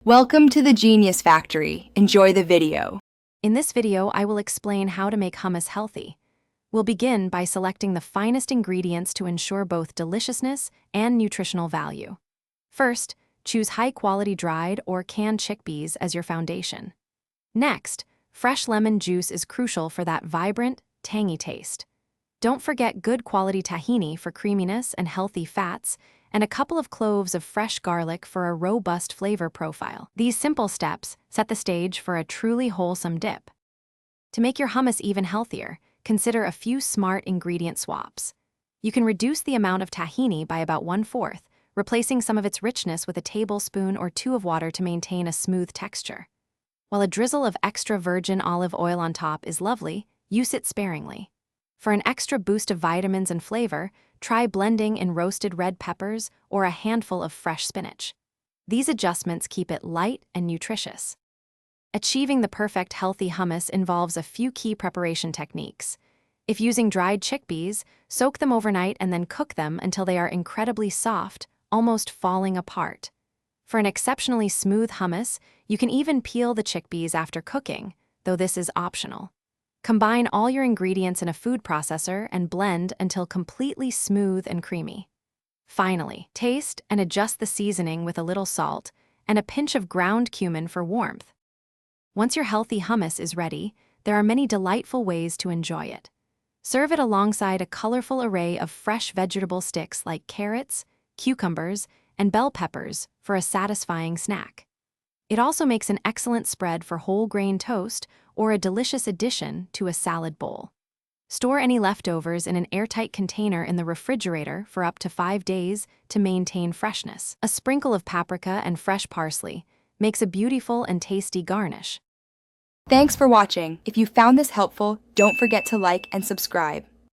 Welcome to the Genius Factory. Enjoy the video. In this video, I will explain how to make hummus healthy. We'll begin by selecting the finest ingredients to ensure both deliciousness and nutritional value. First, choose high-quality dried or canned chickpeas as your foundation. Next, fresh lemon juice is crucial for that vibrant, tangy taste. Don't forget good quality tahini for creaminess and healthy fats, and a couple of cloves of fresh garlic for a robust flavor profile. These simple steps set the stage for a truly wholesome dip. To make your hummus even healthier, consider a few smart ingredient swaps. You can reduce the amount of tahini by about 1/4, replacing some of its richness with a tablespoon or two of water to maintain a smooth texture. While a drizzle of extra virgin olive oil on top is lovely, use it sparingly. For an extra boost of vitamins and flavor, try blending in roasted red peppers or a handful of fresh spinach. These adjustments keep it light and nutritious. Achieving the perfect healthy hummus involves a few key preparation techniques. If using dried chickpeas, soak them overnight and then cook them until they are incredibly soft, almost falling apart. For an exceptionally smooth hummus, you can even peel the chickpeas after cooking, though this is optional. Combine all your ingredients in a food processor and blend until completely smooth and creamy. Finally, taste and adjust the seasoning with a little salt and a pinch of ground cumin for warmth. Once your healthy hummus is ready, there are many delightful ways to enjoy it. Serve it alongside a colorful array of fresh vegetable sticks like carrots, cucumbers, and bell peppers for a satisfying snack. It also makes an excellent spread for whole grain toast or a delicious addition to a salad bowl. Store any leftovers in an airtight container in the refrigerator for up to 5 days to maintain freshness. A sprinkle of paprika and fresh parsley makes a beautiful and tasty garnish. Thanks for watching. If you found this helpful, don't forget to like and subscribe.